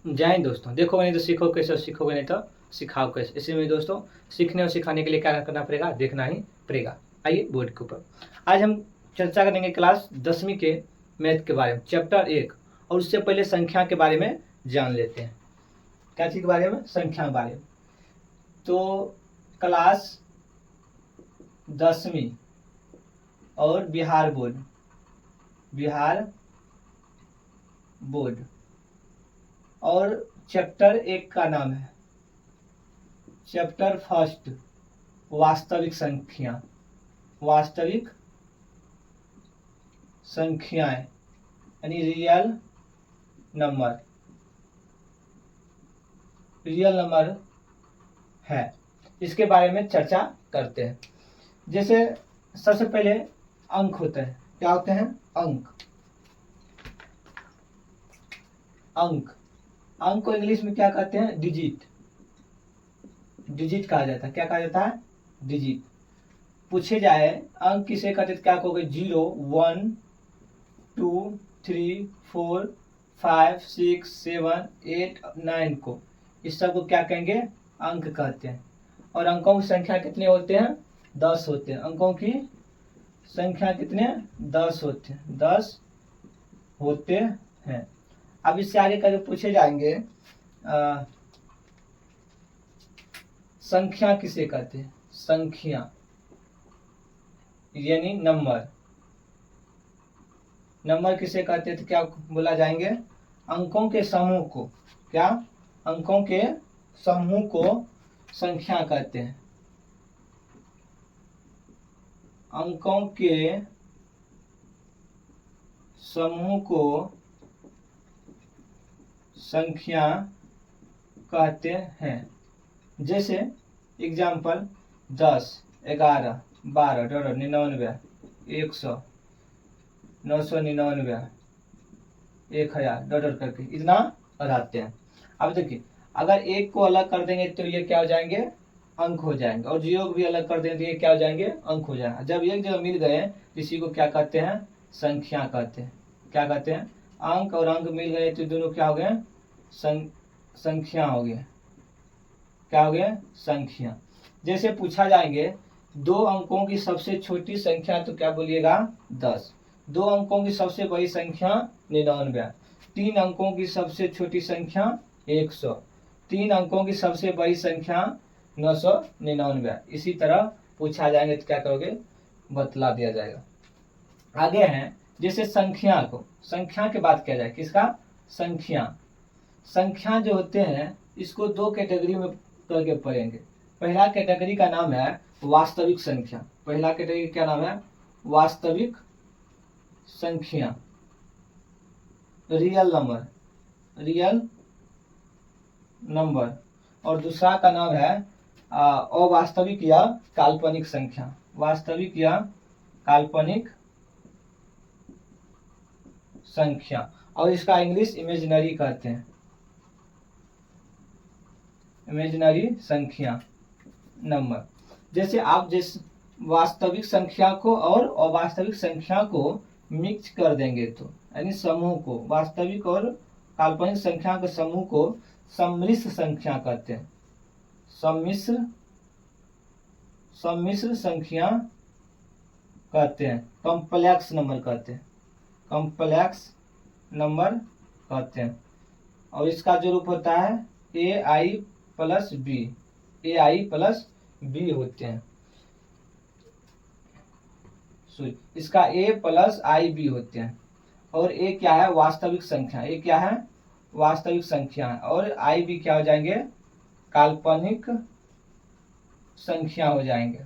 जय हिंद दोस्तों। देखोगे नहीं तो सीखो कैसे, सीखोगे नहीं तो सिखाओ कैसे। इसी में दोस्तों सीखने और सिखाने के लिए क्या करना पड़ेगा, देखना ही पड़ेगा। आइए बोर्ड के ऊपर आज हम चर्चा करेंगे क्लास 10वीं के मैथ के बारे में, चैप्टर 1। और उससे पहले संख्या के बारे में जान लेते हैं। क्या चीज़ के बारे में? संख्या के बारे में। तो क्लास 10वीं और बिहार बोर्ड और चैप्टर 1 का नाम है चैप्टर फर्स्ट, वास्तविक संख्याएं यानी रियल नंबर है। इसके बारे में चर्चा करते हैं। जैसे सबसे पहले अंक होते हैं। क्या होते हैं? अंक को इंग्लिश में क्या कहते हैं? डिजिट कहा जाता है। क्या कहा जाता है? डिजिट। पूछे जाए अंक किसे कहते हैं, क्या कहोगे? 0, 1, 2, 3, 4, 5, 6, 7, 8, 9 को, इस सब को क्या कहेंगे? अंक कहते हैं। और अंकों की संख्या कितने होते हैं? 10 होते हैं। अंकों की संख्या कितने? 10 होते हैं। 10 होते हैं। अब इससे आगे करके पूछे जाएंगे संख्या किसे कहते हैं? संख्या यानी नंबर किसे कहते हैं? तो क्या बोला जाएंगे? अंकों के समूह को। क्या? अंकों के समूह को संख्या कहते हैं। अंकों के समूह को संख्या कहते हैं। जैसे एग्जाम्पल 10, 11, 12, 99, 100, 999, 1000 डॉट करके इतना बढ़ाते हैं। अब देखिए, अगर एक को अलग कर देंगे तो ये क्या हो जाएंगे? अंक हो जाएंगे। और 0 को भी अलग कर देंगे तो ये क्या हो जाएंगे? अंक हो जाएंगे। जब एक जगह मिल गए इसी को क्या कहते हैं? संख्या कहते हैं। क्या कहते हैं? अंक और अंक मिल गए तो दोनों क्या हो गए? संख्या हो गए। क्या हो गए? संख्या। जैसे पूछा जाएंगे 2 अंकों की सबसे छोटी संख्या, तो क्या बोलिएगा? 10। 2 अंकों की सबसे बड़ी संख्या 99। 3 अंकों की सबसे छोटी संख्या 100। 3 अंकों की सबसे बड़ी संख्या 999। इसी तरह पूछा जाएंगे तो क्या करोगे? बतला दिया जाएगा। आगे हैं जैसे संख्या के बात किया जाए। किसका? संख्या जो होते हैं इसको 2 कैटेगरी में करके पढ़ेंगे। पहला कैटेगरी का नाम है वास्तविक संख्या। पहला कैटेगरी क्या नाम है? वास्तविक संख्या, रियल नंबर। और दूसरा का नाम है अवास्तविक या काल्पनिक संख्या। वास्तविक या काल्पनिक संख्या, और इसका इंग्लिश इमेजिनरी कहते हैं। इमेजिनरी संख्या नंबर। जैसे आप जिस वास्तविक संख्या को और अवास्तविक संख्या को मिक्स कर देंगे तो यानी समूह को, वास्तविक और काल्पनिक संख्या के समूह को सम्मिश्र संख्या कहते हैं। सम्मिश्र संख्या कहते हैं। कॉम्प्लेक्स नंबर कहते हैं। और इसका जो रूप होता है AI प्लस B होते हैं। इसका A प्लस IB होते हैं। और A क्या है? वास्तविक संख्या। A क्या है? वास्तविक संख्या है। और IB क्या हो जाएंगे? काल्पनिक संख्या हो जाएंगे।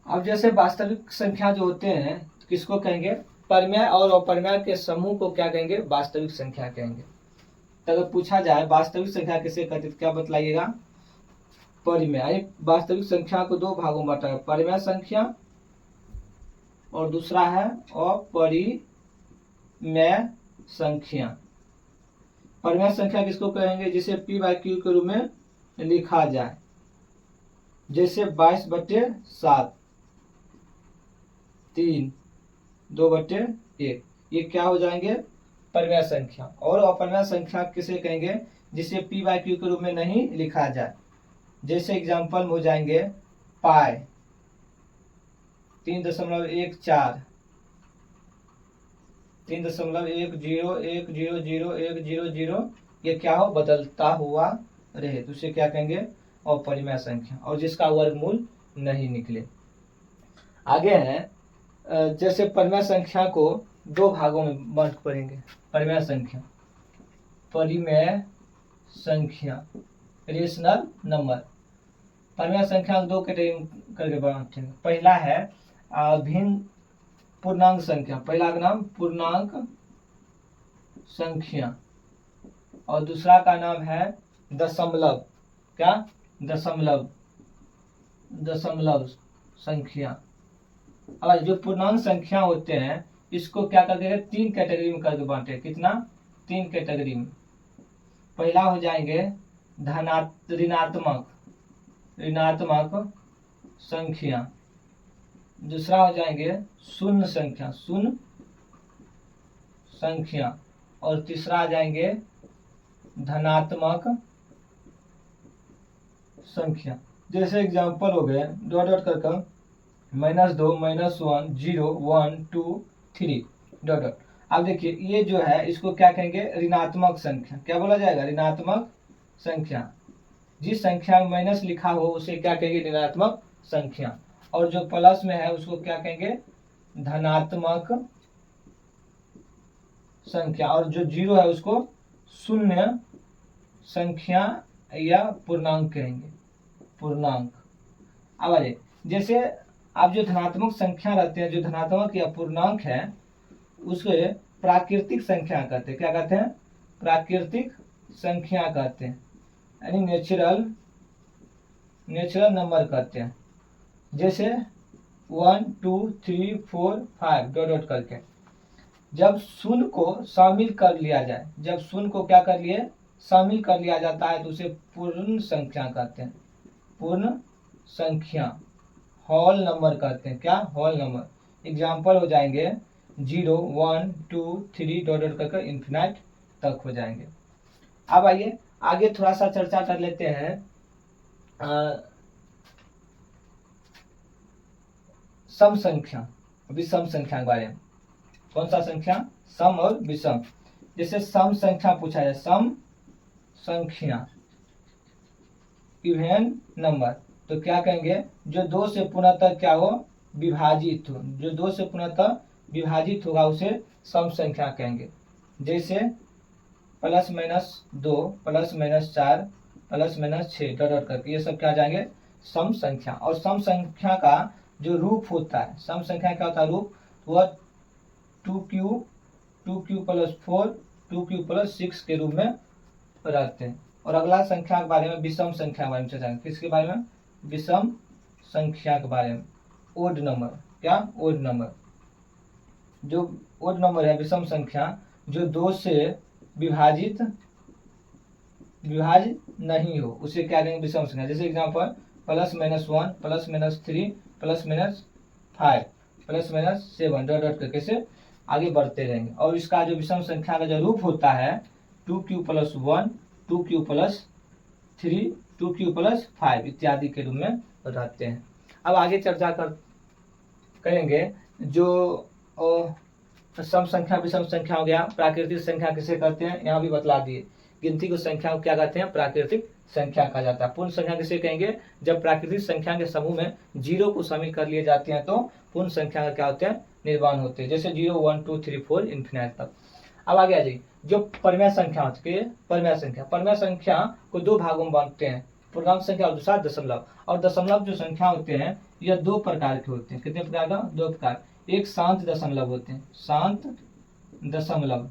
अब जैसे वास्तविक संख्या जो होते हैं किसको कहेंगे? परिमेय और अपरिमेय के समूह को क्या कहेंगे? वास्तविक संख्या कहेंगे। तो अगर पूछा जाए वास्तविक संख्या किसे कहते हैं, क्या बतलाइएगा? परिमेय। वास्तविक संख्या को 2 भागों में बांटा है, परिमेय संख्या और दूसरा है अपरिमेय संख्या। परिमेय संख्या किसको कहेंगे? जिसे P/Q के रूप में लिखा जाए। जैसे 22/7, 3, 2/1, ये क्या हो जाएंगे? परिमेय संख्या। और अपरिमेय संख्या किसे कहेंगे? जिसे p बाई क्यू के रूप में नहीं लिखा जाए। जैसे एग्जाम्पल में हो जाएंगे पाई 3.14, 3.10101010, ये क्या हो? बदलता हुआ रहे तो उसे क्या कहेंगे? अपरिमेय संख्या, और जिसका वर्गमूल नहीं निकले। आगे है जैसे परिमेय संख्या को दो भागों में बांट करेंगे। परिमेय संख्या, परिमेय संख्या रेशनल नंबर। परिमेय संख्या को दो कैटेगरी करके बांटेंगे। पहला है भिन्न पूर्णांक संख्या, पहला का नाम पूर्णांक संख्या, और दूसरा का नाम है दशमलव। क्या? दशमलव संख्या। अब जो पूर्णांक संख्या होते हैं इसको क्या करके तीन कैटेगरी में करके बांटे। कितना? तीन कैटेगरी में। पहला हो जाएंगे ऋणात्मक संख्या, दूसरा हो जाएंगे शून्य संख्या, और तीसरा आ जाएंगे धनात्मक संख्या। जैसे एग्जांपल हो गए डॉट डॉट करके -2 -1 0 1 2 3 डॉट डॉट। अब देखिए ये जो है इसको क्या कहेंगे? ऋणात्मक संख्या। क्या बोला जाएगा? ऋणात्मक संख्या। जिस संख्या में माइनस लिखा हो उसे क्या कहेंगे? ऋणात्मक संख्या। और जो प्लस में है उसको क्या कहेंगे? धनात्मक संख्या। और जो जीरो है उसको शून्य संख्या या पूर्णांक कहेंगे। पूर्णांक। अब आइए, जैसे आप जो धनात्मक संख्या रहते हैं, जो धनात्मक या पूर्णांक है उसके प्राकृतिक संख्या कहते हैं। क्या कहते हैं? प्राकृतिक संख्या कहते हैं, यानी नेचुरल नंबर कहते हैं। जैसे 1 2 3 4 5 डॉट डॉट करके जब शून्य को शामिल कर लिया जाए, जब शून्य को क्या कर लिए? शामिल कर लिया जाता है तो उसे पूर्ण संख्या कहते हैं। पूर्ण संख्या, होल नंबर कहते हैं। क्या? Whole number. एग्जाम्पल हो जाएंगे 0 1 2 3 डॉट डॉट करके इन्फिनाइट तक हो जाएंगे। अब आइए आगे थोड़ा सा चर्चा कर लेते हैं सम संख्या, विषम संख्या के बारे में। कौन सा संख्या? सम और विषम। जैसे सम संख्या पूछा जाए, सम संख्या इवन नंबर, तो क्या कहेंगे? जो दो से पुनः क्या हो? विभाजित हो। जो दो से पुनः विभाजित होगा उसे सम संख्या कहेंगे। जैसे +-2 +-4 +-6 डॉट डॉट करके ये सब क्या जाएंगे? सम संख्या। और सम संख्या का जो रूप होता है, सम संख्या क्या होता है रूप? वह 2q + 4 2q + 6 के रूप में रहते हैं। और अगला संख्या के बारे में विषम संख्या के बारे में चर्चा करेंगे। किसके बारे में? विषम संख्या के बारे में। Odd number. क्या? Odd number. जो ओड नंबर है, विषम संख्या, जो दो से विभाजित नहीं हो उसे क्या कहेंगे? विषम संख्या। जैसे एग्जाम्पल +-1 +-3 +-5 +-7 डॉट डॉट करके से आगे बढ़ते रहेंगे। और इसका जो विषम संख्या का जो रूप होता है 2q + 1 2q + 3 2q + 5 इत्यादि के रूप में रहते हैं। अब आगे चर्चा करेंगे जो सम संख्या विषम संख्या हो गया। प्राकृतिक संख्या किसे कहते हैं? यहाँ भी बतला दिए। गिनती की संख्या को क्या कहते हैं? प्राकृतिक संख्या कहा जाता है। पूर्ण संख्या किसे कहेंगे? जब प्राकृतिक संख्या के समूह में जीरो को शामिल कर लिए जाते हैं तो पूर्ण संख्या का क्या होते हैं? निर्माण होते हैं। जैसे 0 1 2 3 4 इन्फिनाइट तक। अब आगे आ जाइए, जो परिमेय संख्या होती है, परिमेय संख्या को दो भागों में बांटते हैं, पूर्णांक संख्या और दूसरा दशमलव। और दशमलव जो संख्या होते हैं यह दो प्रकार के होते हैं। कितने प्रकार का? दो प्रकार। एक शांत दशमलव होते हैं, शांत दशमलव,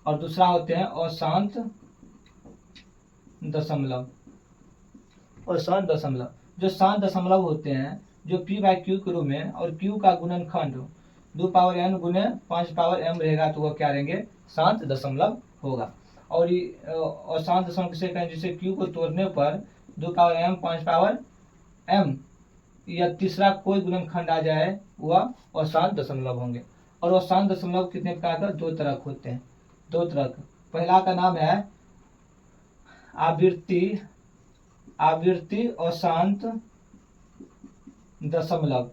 और दूसरा होते हैं अशांत दशमलव। और शांत दशमलव, जो शांत दशमलव होते हैं, जो p/q के रूप में और q का गुणनखंड 2n गुने 5m रहेगा तो वह क्या रहेंगे? शांत दशमलव होगा। और अशांत दशमलव किसे कहें? जिसे q को तोड़ने पर 2m 5m या तीसरा कोई गुणनखंड आ जाए वह अशांत दशमलव होंगे। और अशांत दशमलव कितने प्रकार का, 2 तरह के होते हैं, 2 तरह के। पहला का नाम है आवृत्ति अशांत दशमलव,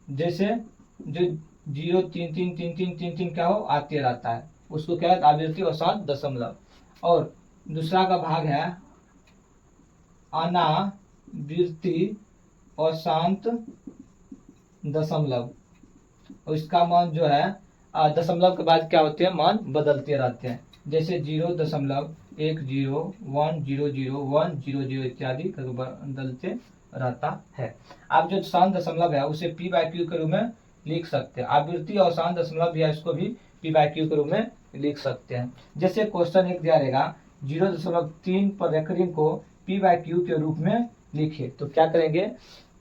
जैसे जो 0 3 3 3 3 3 3 क्या हो आते रहता है, उसको क्या है आवृत्ति अशांत दशमलव। और दूसरा का भाग है अनावृत्ति अशांत दशमलव, और इसका मान जो है दशमलव के बाद क्या होते हैं, मान बदलते रहते हैं, जैसे 0.10100100 इत्यादि बदलते रहता है। आप जो शांत दशमलव है उसे पी बाई क्यू के रूप में लिख सकते हैं। आवृत्ति और शांत दशमलव भी है, इसको भी पी बाई क्यू के रूप में लिख सकते हैं। जैसे क्वेश्चन 1 दिया रहेगा 0.3 पर रेकरिंग को पी बाई क्यू के रूप में लिखे, तो क्या करेंगे,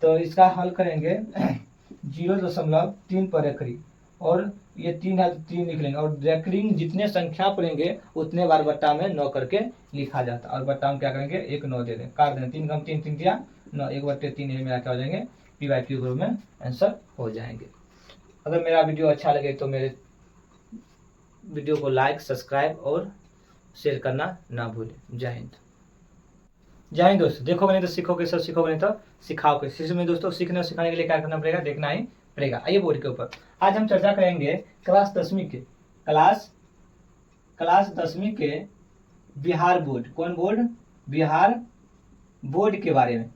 तो इसका हल करेंगे 0.3 पर रेकरिंग, और ये 3 है तो 3 लिख लेंगे, और रेकरिंग जितने संख्या पढ़ेंगे उतने बार बट्टा में 9 करके लिखा जाता है, और बट्टा में क्या करेंगे 1 9 दे दें, काट दें, 3 कम 3 3 दिया 9, 1/3 ये मेरा क्या हो जाएंगे पी बाई क्यू के रूप में आंसर हो जाएंगे। अगर मेरा वीडियो अच्छा लगे तो मेरे वीडियो को लाइक, सब्सक्राइब और शेयर करना ना भूलें। जय हिंद। जय हिंद दोस्तों। देखोगे नहीं तो सीखोगे, सब सीखोगे नहीं तो सिखाओगे। शिशु में दोस्तों सीखने और सिखाने के लिए क्या करना पड़ेगा, देखना ही पड़ेगा। आइए बोर्ड के ऊपर आज हम चर्चा करेंगे क्लास 10वीं के क्लास 10वीं के बिहार बोर्ड, कौन बोर्ड, बिहार बोर्ड के बारे में।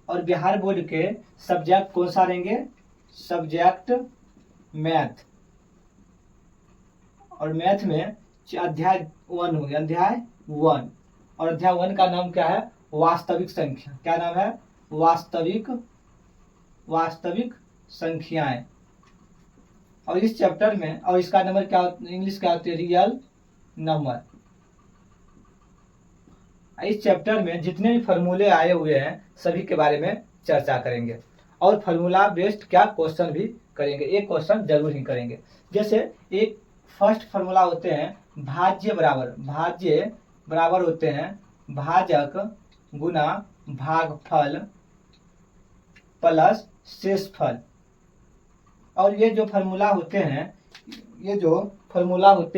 और बिहार बोर्ड के सब्जेक्ट कौन सा रहेंगे, सब्जेक्ट मैथ, और मैथ में अध्याय 1 हो गया, अध्याय 1, और अध्याय 1 का नाम क्या है, वास्तविक संख्या। क्या नाम है, वास्तविक संख्याएं। और इस चैप्टर में, और इसका नंबर क्या, इंग्लिश क्या होती है, रियल नंबर। इस चैप्टर में जितने भी फॉर्मूले आए हुए हैं सभी के बारे में चर्चा करेंगे, और फॉर्मूला बेस्ड क्या क्वेश्चन भी करेंगे, एक क्वेश्चन जरूर ही करेंगे। जैसे एक फर्स्ट फॉर्मूला होते हैं भाज्य बराबर होते हैं भाजक गुना भागफल प्लस शेषफल। और ये जो फॉर्मूला होते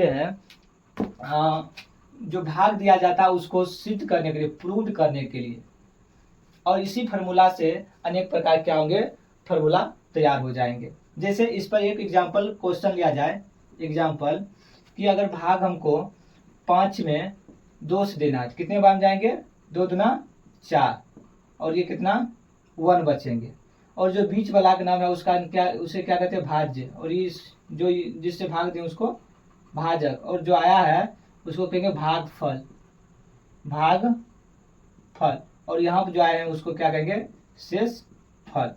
हैं जो भाग दिया जाता है उसको सिद्ध करने के लिए, प्रूव करने के लिए, और इसी फॉर्मूला से अनेक प्रकार के होंगे फॉर्मूला तैयार हो जाएंगे। जैसे इस पर एक एग्जाम्पल क्वेश्चन लिया जाए, एग्जाम्पल कि अगर भाग हमको 5 में 2 से देना है, कितने बार जाएंगे, 2 दूना 4, और ये कितना 1 बचेंगे। और जो बीच वाला का नाम है उसका क्या, उसे क्या कहते हैं, भाज्य, और इस जो जिससे भाग दें उसको भाजक, और जो आया है उसको कहेंगे भागफल, और यहाँ पर जो आए हैं उसको क्या कहेंगे, शेषफल।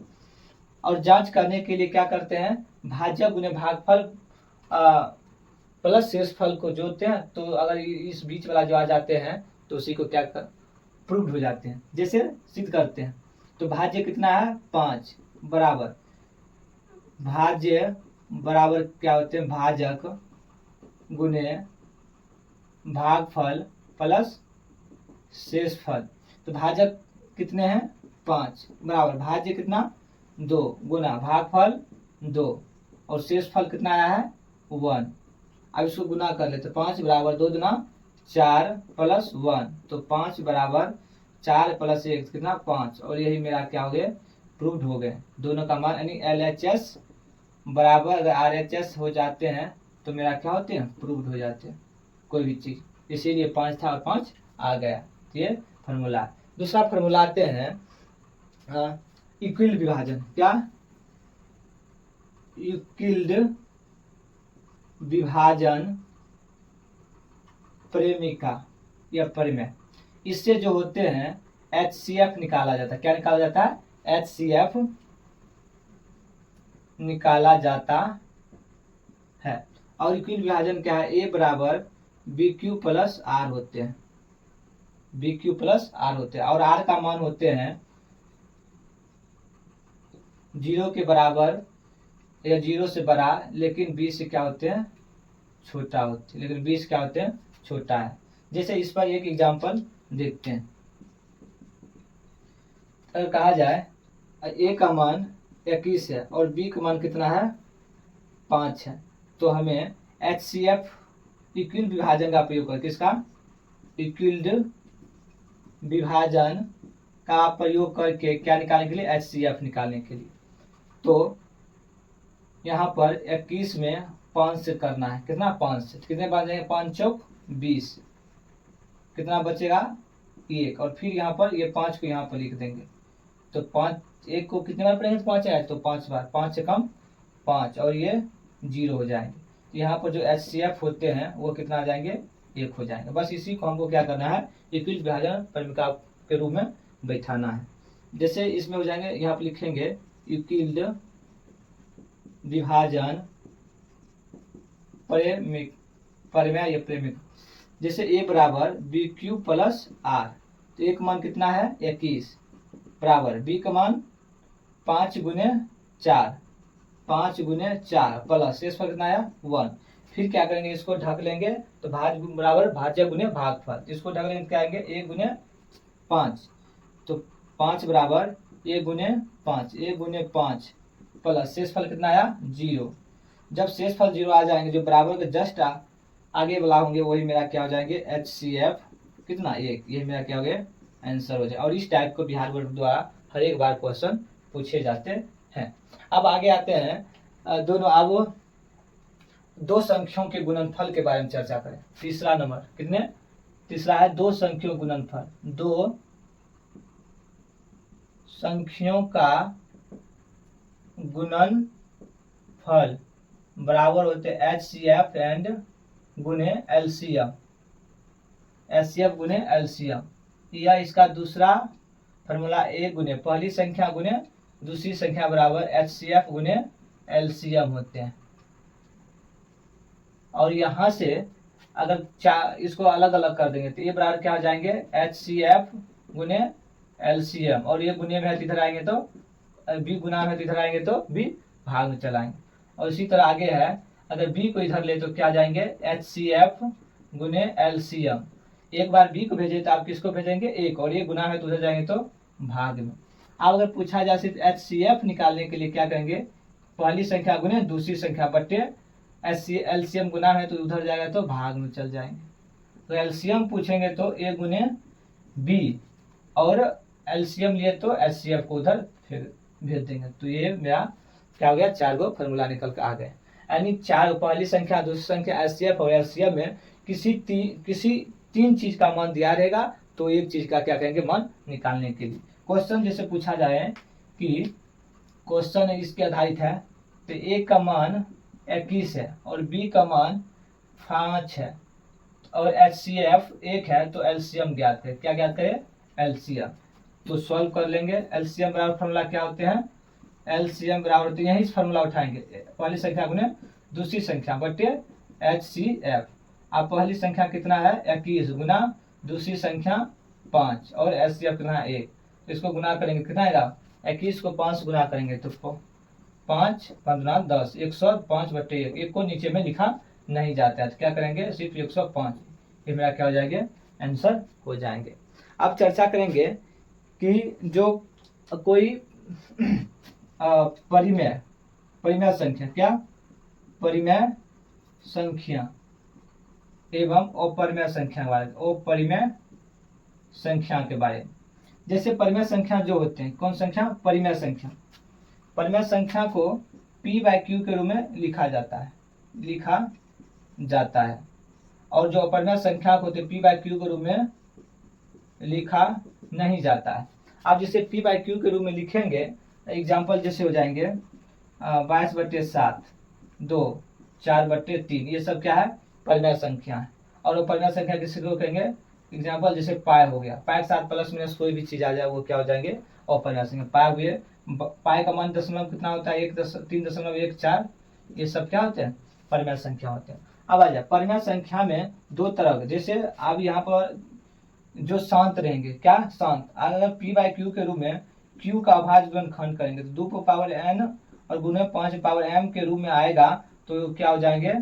और जांच करने के लिए क्या करते हैं, भाजक गुने भागफल प्लस शेषफल को जोड़ते हैं, तो अगर इस बीच वाला जो आ जाते हैं तो उसी को क्या प्रूव हो जाते हैं। जैसे सिद्ध करते हैं, तो भाज्य कितना है 5 बराबर, भाज्य बराबर क्या होते हैं, भाजक गुने भागफल प्लस शेषफल। तो भाजक कितने हैं 5 बराबर भाज्य कितना 2 गुना भागफल 2, और शेषफल कितना आया है 1। अब इसको गुना कर लेते, 5 बराबर 2 दूना 4 प्लस 1, तो 5 बराबर 4 प्लस 1 कितना 5, और यही मेरा क्या हो गया, प्रूव्ड हो गए दोनों का मान, यानी LHS बराबर अगर RHS हो जाते हैं तो मेरा क्या होते हैं, प्रूव्ड हो जाते हैं कोई भी चीज। इसीलिए 5 था और 5 आ गया, ये फॉर्मूला। दूसरा फॉर्मूला आते हैं इक्विल्ड विभाजन। क्या, इक्विल्ड विभाजन प्रेमिका या परिमेय। इससे जो होते हैं HCF निकाला जाता है। क्या निकाला जाता है, HCF निकाला जाता है। और इक्विल्ड विभाजन क्या है, A बराबर BQ प्लस R होते हैं, BQ प्लस R होते हैं, और R का मान होते हैं 0 के बराबर या 0 से बड़ा, लेकिन 20 से क्या होते हैं, छोटा होते हैं, लेकिन 20 क्या होते हैं, छोटा है। जैसे इस पर एक एग्जांपल देखते हैं। अगर कहा जाए A का मान 21 है और B का मान कितना है 5 है, तो हमें HCF इक्विल विभाजन का प्रयोग कर, किसका, इक्विल्ड विभाजन का प्रयोग करके क्या निकालने के लिए, HCF निकालने के लिए। तो यहाँ पर 21 में 5 से करना है, कितना, 5 से कितने बच जाएंगे, 5 चौक 20, कितना बचेगा 1, और फिर यहाँ पर ये 5 को यहाँ पर लिख देंगे, तो 5 1 को कितने बार पढ़ेंगे, 5 आए तो 5 बार, 5 से कम 5, और ये 0 हो जाएंगे। यहाँ पर जो HCF होते हैं वो कितना आ जाएंगे, 1 हो जाएंगे। बस इसी को हमको क्या करना है, इक्विल विभाजन परिमिका के रूप में बैठाना है। जैसे इसमें हो जाएंगे, यहाँ पर लिखेंगे इक्विल्ड विभाजन परिमेय या प्रेमिक, जैसे A बराबर BQ प्लस R, तो एक मान कितना है 21 बराबर B का मान 5 गुने 4 प्लस शेष पर कितना आया 1। फिर क्या करेंगे, इसको ढक लेंगे, तो भाज बराबर भाज्य गुने भागफल, इसको ढक लेंगे क्या आएंगे, 1 गुने 5, तो 5 बराबर A गुने 5 प्लस शेष फल कितना आया 0। जब शेष फल 0 आ जाएंगे, जो बराबर के जस्ट आगे वाला होंगे वही मेरा क्या हो जाएंगे, HCF कितना 1, ये मेरा क्या हो गया आंसर हो जाए। और इस टाइप को बिहार बोर्ड द्वारा हर एक बार क्वेश्चन पूछे जाते हैं। अब आगे आते हैं दोनों, अब दो संख्याओं के गुणनफल के बारे में चर्चा करें। तीसरा नंबर कितने, तीसरा है दो संख्याओं गुणनफल। दो संख्याओं का गुणनफल बराबर होते HCF एंड गुने LCM, HCF गुने LCM। यह इसका दूसरा फॉर्मूला A गुने पहली संख्या गुने दूसरी संख्या बराबर HCF गुने LCM होते हैं। और यहाँ से अगर इसको अलग अलग कर देंगे तो ये बराबर क्या हो जाएंगे, HCF गुने LCM, और ये गुने में इधर आएंगे तो B गुना में इधर आएंगे तो B भाग में चलाएंगे। और इसी तरह आगे है, अगर B को इधर ले तो क्या जाएंगे HCF गुने LCM। एक बार B को भेजे तो आप किसको भेजेंगे 1, और ये गुना में तो उधर जाएंगे तो भाग में। अब अगर पूछा जाए सिर्फ HCF निकालने के लिए क्या करेंगे, पहली संख्या गुने दूसरी संख्या बट्टे LCM गुना है तो उधर जाएगा तो भाग में चल जाएंगे। तो LCM पूछेंगे तो A गुने B, और LCM लिए तो HCF को उधर फिर भेज देंगे। तो ये मेरा क्या हो गया, 4 गो फॉर्मूला निकल कर आ गए। यानी 4 पहली संख्या दूसरी संख्या HCF और LCM में किसी तीन चीज का मान दिया रहेगा, तो एक चीज का क्या करेंगे मान निकालने के लिए। क्वेश्चन जैसे पूछा जाए कि क्वेश्चन इसके आधारित है, तो A का मान 21 है और B का मान 5 है और HCF 1 है, तो LCM ज्ञात है। क्या ज्ञात करें, LCM। तो सॉल्व कर लेंगे। LCM बराबर फॉर्मूला क्या होते हैं, LCM बराबर होते हैं, यही फॉर्मूला उठाएंगे, पहली संख्या गुने दूसरी संख्या बटे HCF। अब पहली संख्या कितना है 21 गुना दूसरी संख्या 5 और HCF कितना है 1, तो इसको गुना करेंगे कितना आएगा, 21 को 5 गुना करेंगे तो 5 15 10, 105 बटे 1। एक को नीचे में लिखा नहीं जाता है, तो क्या करेंगे सिर्फ 105, ये मेरा क्या हो जाएगा आंसर हो जाएंगे। अब चर्चा करेंगे कि जो कोई परिमेय संख्या, क्या परिमेय संख्या एवं अपरिमेय संख्या के बारे में, अपरिमेय संख्या के बारे में। जैसे परिमेय संख्या जो होते हैं, कौन संख्या, परिमेय संख्या। परिमेय संख्या को P/Q के रूप में लिखा जाता है और जो अपरिमेय संख्या को P/Q के रूप में लिखा नहीं जाता है। अब जैसे P/Q के रूप में लिखेंगे, एग्जाम्पल जैसे हो जाएंगे 22/7, 2, 4/3, ये सब क्या है परिमेय संख्या है। और वो परिमेय संख्या किसी को कहेंगे, एग्जाम्पल जैसे पाई हो गया, पाई के साथ प्लस माइनस कोई भी चीज आ जाए वो क्या हो जाएंगे अपरिमेय संख्या। पाई हुए, पाई का मान दशमलव कितना होता है 3.14, ये सब क्या होते हैं परिमेय संख्या होते हैं। अब आ जाए परिमेय संख्या में दो तरह, जैसे अब यहाँ पर जो शांत रहेंगे, क्या शांत, अगर P/Q के रूप में Q का अभाज्य गुणनखंड करेंगे तो 2n और गुणे 5m के रूप में आएगा, तो क्या हो जाएंगे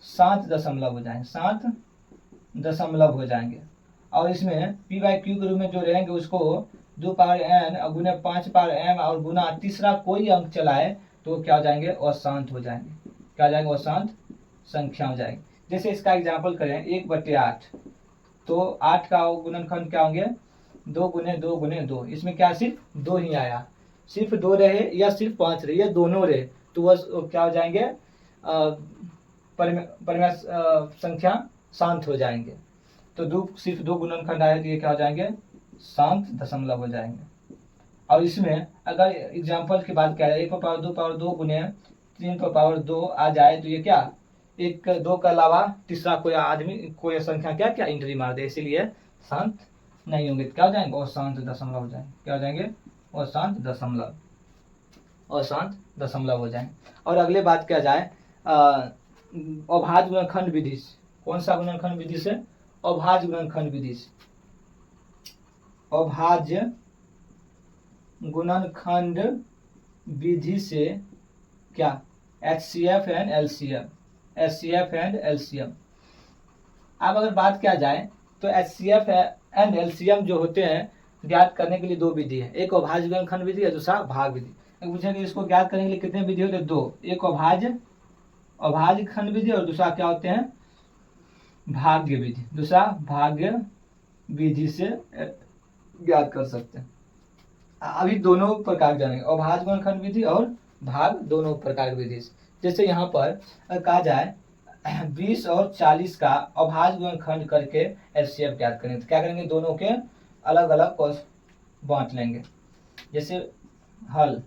7 दशमलव हो जाएंगे, 7 दशमलव हो जाएंगे। और इसमें P/Q के रूप में जो रहेंगे उसको 2n और गुणे 5m और गुना तीसरा कोई अंक चलाए तो क्या हो जाएंगे अशांत हो जाएंगे। क्या हो जाएंगे, अशांत संख्या हो जाएंगे। जैसे इसका एग्जाम्पल करें 1/8, तो 8 का गुणनखंड क्या होंगे, 2 गुने 2 गुने 2। इसमें क्या सिर्फ 2 ही आया, सिर्फ 2 रहे या सिर्फ 5 रहे या दोनों रहे तो वह क्या हो जाएंगे, परिमेय संख्या शांत हो जाएंगे। तो सिर्फ 2 गुणनखंड आए तो ये क्या हो जाएंगे, शांत दशमलव हो जाएंगे। और इसमें अगर एग्जाम्पल की बात किया जाए 1/2 गुने 3/2 आ जाए तो ये क्या, 1 2 के अलावा तीसरा कोई आदमी कोई संख्या क्या क्या एंट्री मार दे, इसीलिए शांत नहीं होंगे। क्या हो जाएंगे, अशांत दशमलव हो जाएंगे। क्या हो जाएंगे, अशांत दशमलव, अशांत दशमलव हो जाएंगे। और अगले बात किया जाए अभाज्य गुणनखंड विधि से। कौन सा गुणनखंड विधि से, अभाज्य गुणनखंड विधि से। अभाज्य गुणनखंड विधि से क्या, HCF and LCM, HCF and LCM। अब अगर बात किया जाए तो HCF एंड LCM जो होते हैं ज्ञात करने के लिए 2 विधि है, एक अभाज्य गुणनखंड विधि है, दूसरा भाग विधि। पूछेंगे इसको ज्ञात करने के लिए कितने विधि होते हैं, 2, एक अभाज्य खंड विधि और दूसरा क्या होते हैं, भाग्य विधि। दूसरा भाग्य विधि से ज्ञात कर सकते हैं। अभी दोनों प्रकार जानेंगे, अभाज्य गुणनखंड विधि और भाग, दोनों प्रकार की विधि से। जैसे यहाँ पर कहा जाए 20 और 40 का अभाज्य गुणनखंड करके HCF ज्ञात करेंगे तो क्या करेंगे, दोनों के अलग अलग बांट लेंगे। जैसे हल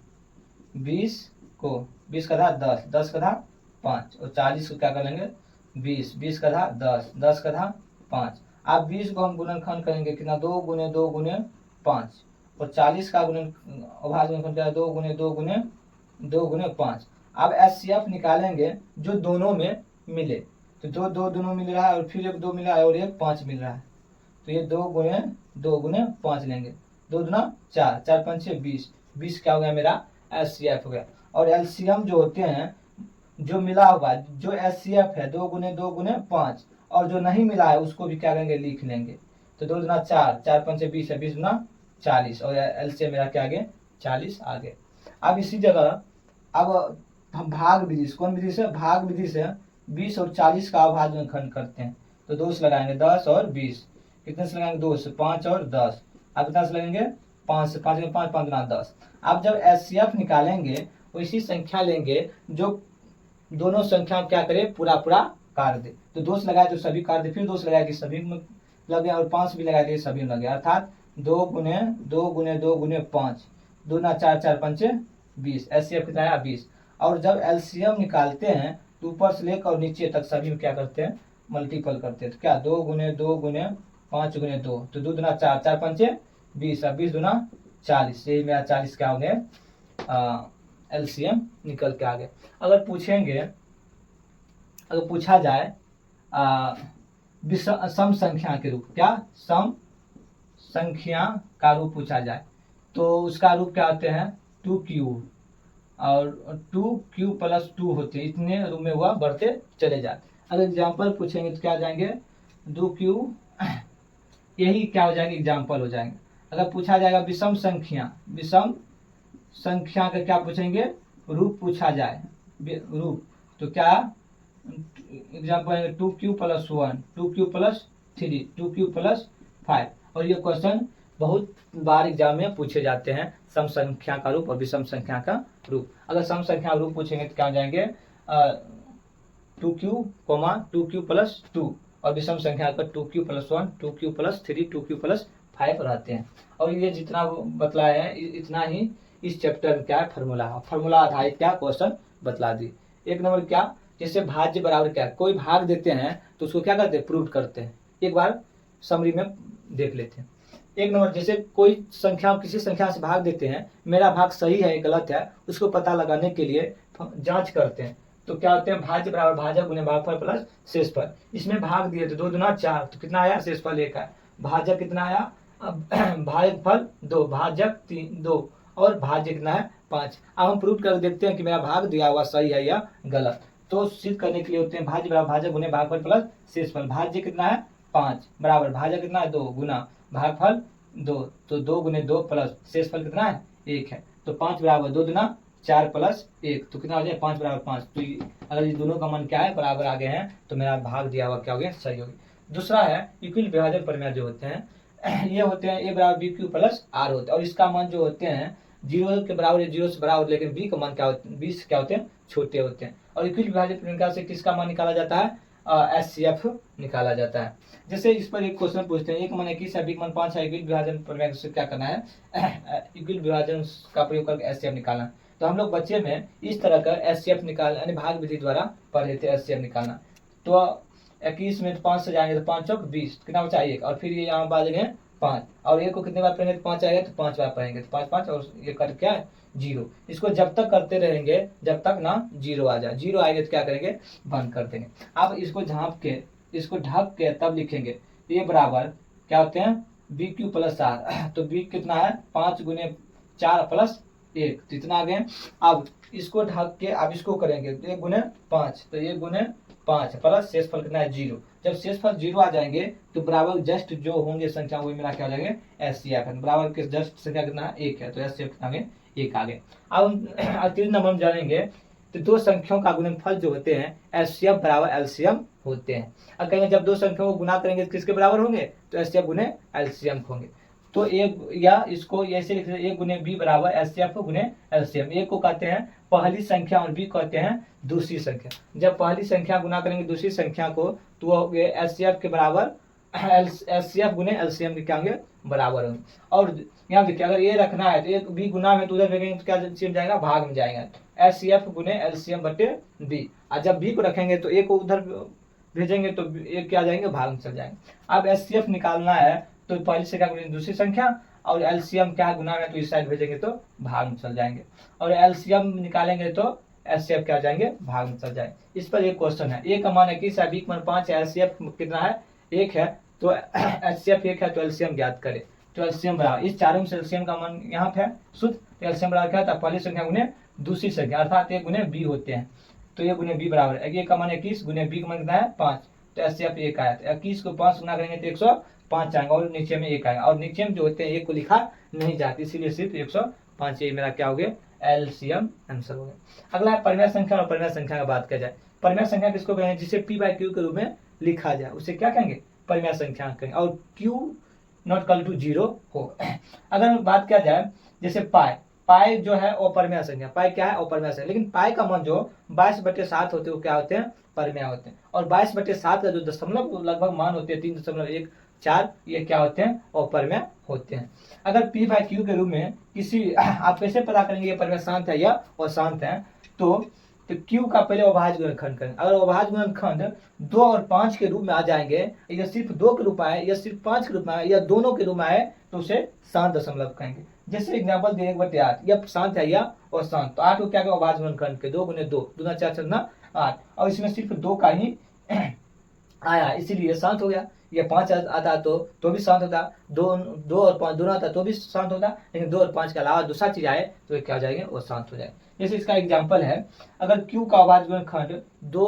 20 को 20 का धार 10, 10 का धार 5 और 40 को क्या कर लेंगे 20, 20 का धार 10, 10 का धार 5। अब 20 को हम गुणनखंड करेंगे कितना, 2 गुने 2 गुने 5 और 40 का अभाज्य गुणनखंड क्या है, 2 गुने 2 गुने 2 गुने 5। अब HCF निकालेंगे जो दोनों में मिले, तो दोनों मिल रहा है और फिर एक 2 मिला है और एक 5 मिल रहा है, तो ये 2 गुने 5 लेंगे, 2 दूना 4, 4 5 20, 20 क्या हो गया मेरा HCF हो गया। और LCM जो होते हैं, जो मिला होगा, जो HCF है 2 गुने 2 गुने 5 और जो नहीं मिला है उसको भी क्या करेंगे, लिख लेंगे। तो 2 दूना 4, 4 5 20 है, 20 दूना 40 और LCM मेरा क्या आगे 40 आगे। अब इसी जगह अब हम भाग विधि से, कौन विधि से, भाग विधि से 20 और 40 का अभाज्य गुणनखंड करते हैं तो 2 से लगाएंगे 10 और 20, कितने से लगाएंगे 2 से, 5 और 10। अब कितना से लगेंगे 5 से, 5 में 5 5 गुना 10। अब जब HCF निकालेंगे वैसी संख्या लेंगे जो दोनों संख्या क्या करे, पूरा पूरा काट दे। तो 2 से लगाए तो सभी काट दे, फिर 2 से लगाए कि सभी में लगे और 5 भी लगाए तो सभी में लगे, अर्थात 2 गुने 2 गुने 2 गुने 5, 2 ना 4 4 5 20, HCF कितना आया 20। और जब LCM निकालते हैं तो ऊपर से लेकर और नीचे तक सभी में क्या करते हैं, मल्टीपल करते हैं। तो क्या 2 गुने 2 गुने 5 गुने 2, तो 2 दूना 4, 4 5 20 और 20 दूना 40, यही मेरा 40 क्या हो गए LCM निकल के आ गए। अगर पूछा जाए सम संख्या के रूप, क्या सम संख्या का रूप पूछा जाए तो उसका रूप क्या होते हैं 2q और 2q + 2 होते हैं, इतने रूप में हुआ बढ़ते चले जाते। अगर एग्जाम्पल पूछेंगे तो क्या हो जाएंगे 2q, यही क्या हो जाएंगे एग्जाम्पल हो जाएंगे। अगर पूछा जाएगा विषम संख्या का क्या पूछेंगे, रूप पूछा जाए रूप, तो क्या एग्जाम्पल 2q + 1, 2q + 3, 2q + 5। और ये क्वेश्चन बहुत बार एग्जाम में पूछे जाते हैं, सम संख्या का रूप और विषम संख्या का रूप। अगर सम संख्या रूप पूछेंगे तो क्या हो जाएंगे 2q, 2q + 2 और विषम संख्या का 2q + 1, 2q + 3, 2q + 5 रहते हैं। और ये जितना बतलाया है इतना ही इस चैप्टर में क्या है फार्मूला आधारित क्या क्वेश्चन बतला दी। एक नंबर क्या, जैसे भाज्य बराबर क्या, कोई भाग देते हैं तो उसको क्या करते हैं, प्रूव करते हैं। एक बार समरी में देख लेते हैं। एक नंबर, जैसे कोई संख्या किसी संख्या से भाग देते हैं, मेरा भाग सही है गलत है, उसको पता लगाने के लिए जांच करते हैं। तो क्या होते हैं, भाज्य बराबर भाजक गुने भागफल प्लस शेषफल। इसमें भाग दिए तो 2 दूना 4, तो कितना आया, शेषफल 1 है। भाजक कितना आया, भागफल 2, भाजक 3 2 और भाज्य कितना है 5। अब हम प्रूव कर देखते हैं कि मेरा भाग दिया हुआ सही है या गलत। तो सिद्ध करने के लिए होते हैं भाज्य बराबर भाजक गुने भागफल प्लस शेषफल। भाज्य कितना है 5 बराबर भाजक कितना है 2 गुना भागफल 2, तो 2 गुने 2 प्लस शेषफल कितना है 1 है। तो 5 बराबर 2 दूना 4 प्लस 1 तो कितना हो जाए 5 बराबर 5। तो अगर ये दोनों का मान क्या है बराबर आ गए हैं तो मेरा भाग दिया हुआ क्या हो गया सही हो गया। दूसरा है इक्विल विभाजन प्रमेय जो होते हैं ये होते हैं a बराबर बी क्यू प्लस आर होते हैं और इसका मान जो होते हैं 0 के बराबर या 0 से बराबर, लेकिन b का मान क्या होते हैं 20 क्या होते हैं छोटे होते हैं। और इक्विल विभाजन प्रमेय से किसका मान निकाला जाता है HCF निकाला जाता है। जैसे इस पर एक क्वेश्चन पूछते हैं, एक मान 21 है, बी मान 5 है, इक्विल विभाजन प्रमेय से क्या करना है इक्विल विभाजन का प्रयोग करके HCF निकालना। तो हम लोग बच्चे में इस तरह का HCF निकाल यानी भाग विधि द्वारा पढ़े थे HCF निकालना। तो 21 में 5 से जाएंगे तो 5 चौक 20 कितना बचा 1 और फिर ये यहाँ बाजेंगे 5 और 1 को कितने बार पढ़ेंगे तो 5 आएगा तो 5 बार पढ़ेंगे तो 5 5 और ये कर क्या है 0। इसको जब तक करते रहेंगे जब तक ना 0 आ जाए, 0 आएगा तो क्या करेंगे बंद कर देंगे। अब इसको झाँप के इसको ढक के तब लिखेंगे ये बराबर क्या होते हैं बी क्यू प्लस आर। तो बी कितना है 5 गुने 4 प्लस 1 तो इतना आ गए। अब इसको ढक के अब इसको करेंगे तो 1 गुने 5 तो 1 गुने 5 प्लस शेषफल कितना है 0। जब शेषफल 0 आ जाएंगे तो बराबर जस्ट जो होंगे संख्या वही मिला के आ जाएंगे HCF बराबर के जस्ट संख्या कितना है 1 है तो HCF कितना आगे 1 आ गए। अब 3 नंबर में जानेंगे तो दो संख्याओं का गुणनफल जो होते हैं HCF बराबर LCM होते हैं। अब कहेंगे जब दो संख्याओं को गुना करेंगे तो किसके बराबर होंगे तो HCF गुने LCM होंगे। तो एक या इसको ऐसे लिख सकते 1 गुने बी बराबर HCF गुने LCM। एक को कहते हैं पहली संख्या और बी कहते हैं दूसरी संख्या। जब पहली संख्या गुना करेंगे दूसरी संख्या को तो वो HCF के बराबर HCF गुने LCM के क्या होंगे बराबर होंगे। और यहाँ देखिए अगर ये रखना है तो एक बी गुना में तो उधर भेजेंगे तो क्या चीज जाएगा भाग में जाएगा HCF गुने LCM बटे बी। और जब बी को रखेंगे तो ए को उधर भेजेंगे तो एक क्या जाएंगे भाग में चल जाएंगे। अब HCF निकालना है तो पहली संख्या गुने दूसरी संख्या और LCM क्या गुना में तो इस साइड भेजेंगे तो भाग में चल जाएंगे और LCM निकालेंगे तो HCF क्या जाएंगे भाग में चल जाएंगे। इस पर एक क्वेश्चन है ए का मान 21 है, बी का मान 5 है, HCF कितना है 1 है तो HCF 1 है तो LCM ज्ञात करें। तो LCM बराबर इस चारों में से LCM का मान यहाँ पे शुद्ध तो LCM बराबर क्या था पहली संख्या गुने दूसरी संख्या अर्थात ए गुने बी होते हैं। तो ये गुने बी बराबर है ए का मान 21 गुने बी का मान कितना है 5 तो HCF 1 आया। तो 21 को 5 गुना करेंगे तो 105 आएगा और नीचे में 1 आएगा और नीचे में जो होते हैं 1 को लिखा नहीं जाती इसीलिए सिर्फ 105 ये मेरा क्या हो गया LCM आंसर हो गया। अगला है परिमेय संख्या और परिमेय संख्या की बात किया जाए। परिमेय संख्या किसको कहेंगे जिसे P बाई Q के रूप में लिखा जाए उसे क्या कहेंगे परिमेय संख्या कहेंगे और Q नॉट इक्वल टू 0 हो। अगर बात किया जाए जैसे पाई जो है वो परिमेय संख्या पाई क्या है वो परिमेय संख्या लेकिन पाई का मान जो 22/7 होते हैं वो क्या होते हैं परिमेय होते हैं और 22/7 का जो दशमलव लगभग मान होते हैं 3.14 ये क्या होते हैं और परिमेय होते हैं। अगर P बाई Q के रूप में किसी आप कैसे पता करेंगे ये परिमेय शांत है या अशांत है तो Q का पहले अभाज्य गुणनखंड करेंगे। अगर अभाज्य गुणनखंड 2 और 5 के रूप में आ जाएंगे या सिर्फ 2 के रूप में आए या सिर्फ 5 के रूप में आए या दोनों के रूप में आए तो उसे शांत दशमलव कहेंगे। जैसे एग्जाम्पल देंगे 1/8 यह शांत है या अशांत तो 8 को क्या करें अभाज्य गुणनखंड के 2 गुने 2 दूना 4 6 8 और इसमें सिर्फ 2 का ही आया इसीलिए शांत हो गया। ये 5 आता तो भी शांत होता 2 और 5 दोनों आता तो भी शांत होता लेकिन 2 और 5 के अलावा दूसरा चीज आए तो क्या हो जाएंगे वो शांत हो जाएगा। जैसे इसका एग्जाम्पल है अगर Q का अभाज्य गुणनखंड 2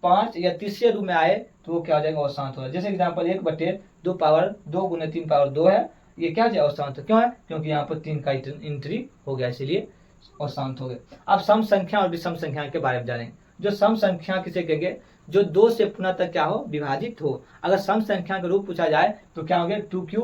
5 या तीसरे रूप में आए तो वो क्या हो जाएगा वो शांत हो जाएगा। जैसे एग्जाम्पल 1/2 पावर 2 गुने 3 पावर 2 है ये क्या है अशांत क्यों है क्योंकि यहाँ पर 3 का एंट्री हो गया इसीलिए अशांत हो गए। अब सम संख्या और विषम संख्या के बारे में जानेंगे। जो सम संख्या किसे कहेंगे जो 2 से पुनः तक क्या हो विभाजित हो। अगर सम संख्या का रूप पूछा जाए तो क्या होंगे 2Q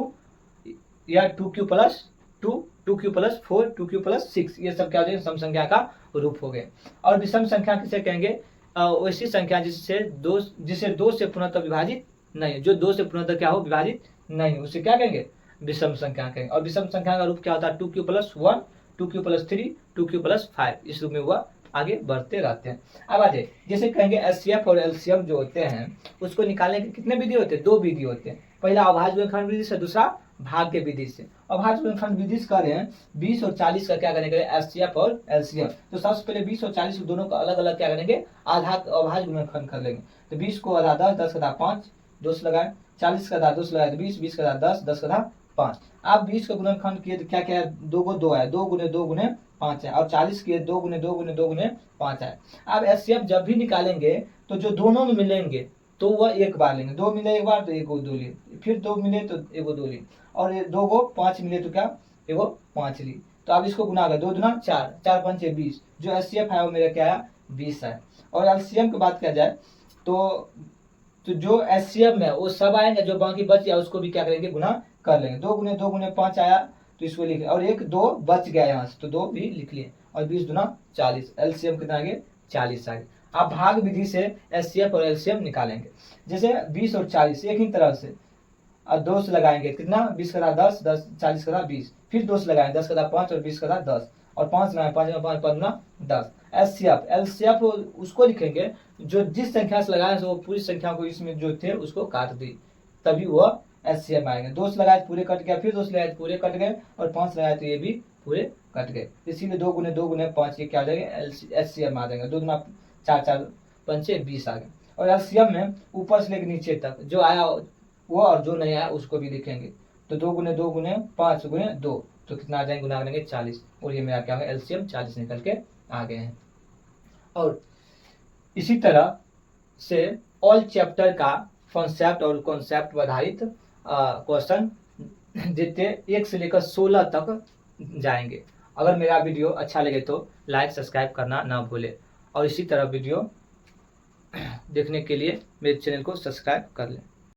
या 2Q plus 2 2Q plus 4 2Q plus 6 ये सब क्या हो जाएगा सम संख्या का रूप हो गए। और विषम संख्या किसे कहेंगे वैसी संख्या जिसे 2 से पुनः तक विभाजित नहीं जो 2 से पुनः तक क्या हो विभाजित नहीं उसे क्या कहेंगे विषम संख्या कहेंगे। और विषम संख्या का रूप क्या होता है 2Q plus 1 2Q plus 3 2Q plus 5 इस रूप में हुआ आगे बढ़ते रहते हैं। अब आ जाए जैसे कहेंगे HCF और LCM जो होते हैं उसको निकालने के कितने विधि होते हैं 2 विधि होते हैं। पहला अभाज्य गुणनखंड विधि से दूसरा भाग के विधि से। अभाज्य गुणनखंड विधि से कर रहे हैं 20 और 40 का क्या करेंगे HCF और LCM। तो सबसे पहले 20 और 40 दोनों का अलग अलग क्या करेंगे आधा अभाज्य गुणनखंड कर लेंगे। तो 20 को आधा 10 10 का आधा 5 2 से लगाए 40 का आधा 2 से लगाए तो 20 20 का आधा 10 10 का आधा 5। आप 20 का गुणनखंड किए तो क्या क्या है 2 को 2 है 2 गुने 2 गुने 5 है और 40 किए 2 गुने 2 गुने 2 गुने 5 है। अब HCF जब भी निकालेंगे तो जो दोनों में मिलेंगे तो वह एक बार लेंगे 2 मिले एक बार तो 1 को 2 लिए फिर 2 मिले तो 1 को 2 लिए और 2 को 5 मिले तो क्या 1 को 5 ली तो अब इसको गुना कर, 2 दूना 4, 4 पंचे 20, जो HCF है वो मेरा क्या है 20 है। और LCM की बात किया जाए तो जो HCF में वो सब आएंगे, जो बाकी बच गया उसको भी क्या करेंगे गुना कर लेंगे। 2 गुने 2 गुने 5 आया तो इसको लिखे, और 1 2 बच गया यहाँ से तो 2 भी लिख लिए, और 20 दूना 40, LCM कितना आ गया 40 आ गया। आप भाग विधि से HCF और LCM निकालेंगे। जैसे 20 और 40 एक ही तरह से, और 2 से लगाएंगे कितना, 20 का 10, 10 40 का 20, फिर 2 से लगाएंगे 10 का 5 और 20 का 10, और 5 लगाएंगे 5 में 5 15 10। LCF उसको लिखेंगे जो जिस संख्या से लगाए वो पूरी संख्या को इसमें जो थे उसको काट दी, तभी वो HCF आएंगे। 2 से लगाए पूरे कट गया, फिर 2 से लगाए पूरे कट गए, और 5 से लगाए तो ये भी पूरे कट गए। इसीलिए 2 गुने 5 ये क्या आ जाएगा HCF आ जाएगा। 2 दूना 4, 4 पंचे 20 आ गए। और LCM में ऊपर से लेकर नीचे तक जो आया वो, और जो नहीं आया उसको भी लिखेंगे। तो 2 गुने 5 गुने 2 तो कितना आ जाएंगे, गुना करेंगे 40, और ये मेरा क्या होगा LCM 40 निकल के आ गए हैं। और इसी तरह से ऑल चैप्टर का कॉन्सेप्ट और कॉन्सेप्ट आधारित क्वेश्चन जितने 1 से लेकर 16 तक जाएंगे। अगर मेरा वीडियो अच्छा लगे तो लाइक सब्सक्राइब करना ना भूले, और इसी तरह वीडियो देखने के लिए मेरे चैनल को सब्सक्राइब कर लें।